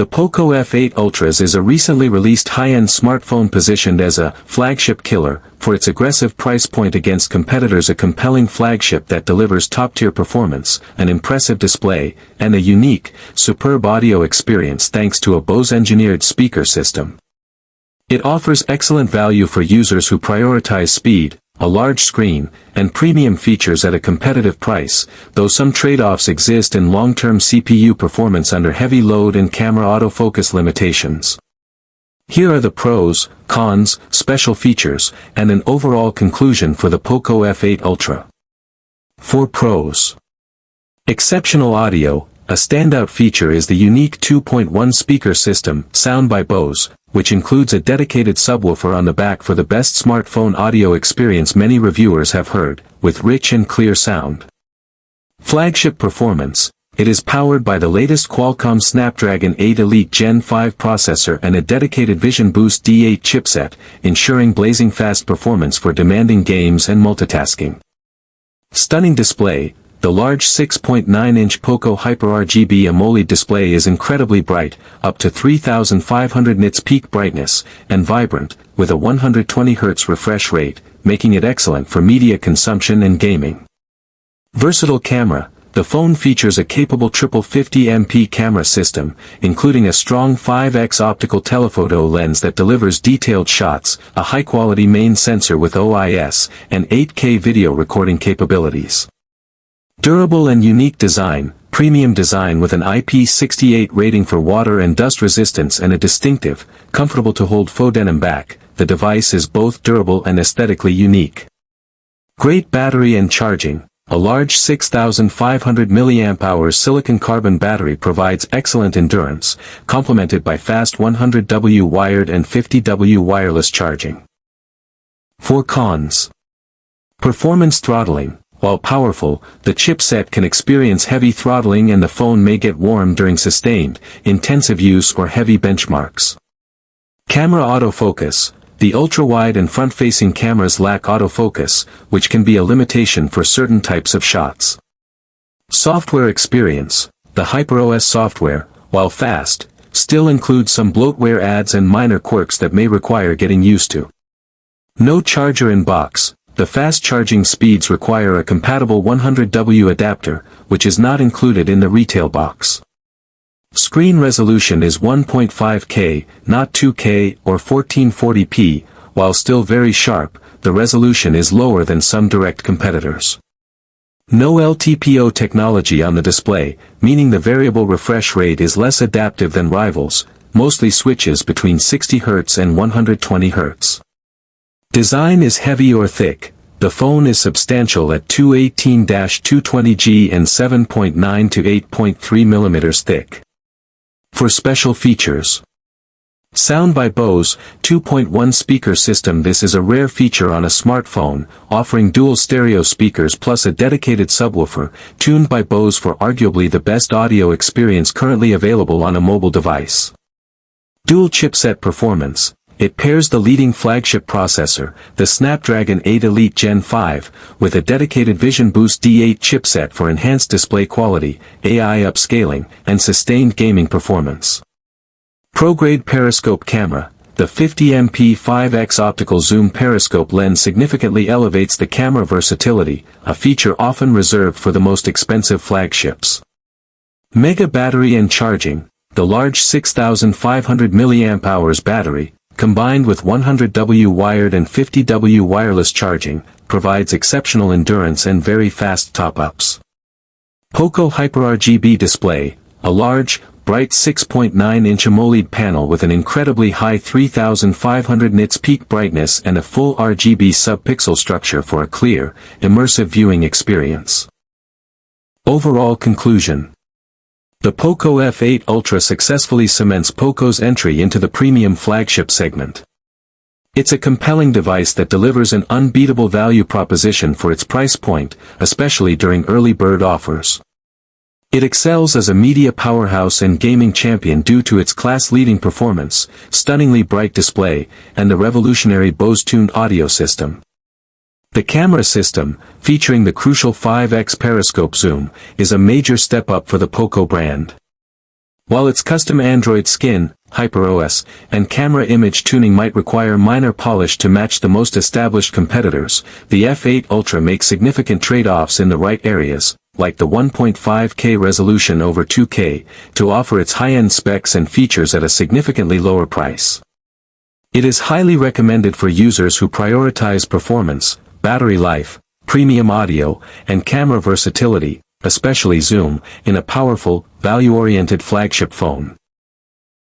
The Poco F8 Ultras is a recently released high-end smartphone positioned as a flagship killer for its aggressive price point against competitors, a compelling flagship that delivers top-tier performance, an impressive display, and a unique, superb audio experience thanks to a Bose-engineered speaker system. It offers excellent value for users who prioritize speed, a large screen, and premium features at a competitive price, though some trade-offs exist in long-term CPU performance under heavy load and camera autofocus limitations. Here are the pros, cons, special features, and an overall conclusion for the Poco F8 Ultra. 4 pros. Exceptional audio. A standout feature is the unique 2.1 speaker system, Sound by Bose, which includes a dedicated subwoofer on the back for the best smartphone audio experience many reviewers have heard, with rich and clear sound. Flagship performance. It is powered by the latest Qualcomm Snapdragon 8 Elite Gen 5 processor and a dedicated Vision Boost D8 chipset, ensuring blazing fast performance for demanding games and multitasking. Stunning display. The large 6.9-inch Poco Hyper RGB AMOLED display is incredibly bright, up to 3500 nits peak brightness, and vibrant, with a 120Hz refresh rate, making it excellent for media consumption and gaming. Versatile camera. The phone features a capable triple 50MP camera system, including a strong 5x optical telephoto lens that delivers detailed shots, a high-quality main sensor with OIS, and 8K video recording capabilities. Durable and unique design. Premium design with an IP68 rating for water and dust resistance and a distinctive, comfortable-to-hold faux denim back. The device is both durable and aesthetically unique. Great battery and charging. A large 6,500 mAh silicon carbon battery provides excellent endurance, complemented by fast 100W wired and 50W wireless charging. 4 cons. Performance throttling. While powerful, the chipset can experience heavy throttling and the phone may get warm during sustained, intensive use or heavy benchmarks. Camera autofocus. The ultra-wide and front-facing cameras lack autofocus, which can be a limitation for certain types of shots. Software experience. The HyperOS software, while fast, still includes some bloatware ads and minor quirks that may require getting used to. No charger in box. The fast charging speeds require a compatible 100W adapter, which is not included in the retail box. Screen resolution is 1.5K, not 2K or 1440p, while still very sharp, the resolution is lower than some direct competitors. No LTPO technology on the display, meaning the variable refresh rate is less adaptive than rivals, mostly switches between 60Hz and 120Hz. Design is heavy or thick. The phone is substantial at 218-220G and 7.9 to 8.3 mm thick. For special features. Sound by Bose, 2.1 speaker system. This is a rare feature on a smartphone, offering dual stereo speakers plus a dedicated subwoofer, tuned by Bose for arguably the best audio experience currently available on a mobile device. Dual chipset performance. It pairs the leading flagship processor, the Snapdragon 8 Elite Gen 5, with a dedicated Vision Boost D8 chipset for enhanced display quality, AI upscaling, and sustained gaming performance. Pro-grade periscope camera. The 50MP 5x optical zoom periscope lens significantly elevates the camera versatility, a feature often reserved for the most expensive flagships. Mega battery and charging. The large 6,500 mAh battery, combined with 100W wired and 50W wireless charging, provides exceptional endurance and very fast top-ups. Poco Hyper RGB display. A large, bright 6.9-inch AMOLED panel with an incredibly high 3500 nits peak brightness and a full RGB sub-pixel structure for a clear, immersive viewing experience. Overall conclusion. The Poco F8 Ultra successfully cements Poco's entry into the premium flagship segment. It's a compelling device that delivers an unbeatable value proposition for its price point, especially during early bird offers. It excels as a media powerhouse and gaming champion due to its class-leading performance, stunningly bright display, and the revolutionary Bose-tuned audio system. The camera system, featuring the crucial 5x periscope zoom, is a major step up for the Poco brand. While its custom Android skin, HyperOS, and camera image tuning might require minor polish to match the most established competitors, the F8 Ultra makes significant trade-offs in the right areas, like the 1.5K resolution over 2K, to offer its high-end specs and features at a significantly lower price. It is highly recommended for users who prioritize performance, battery life, premium audio, and camera versatility, especially zoom, in a powerful, value-oriented flagship phone.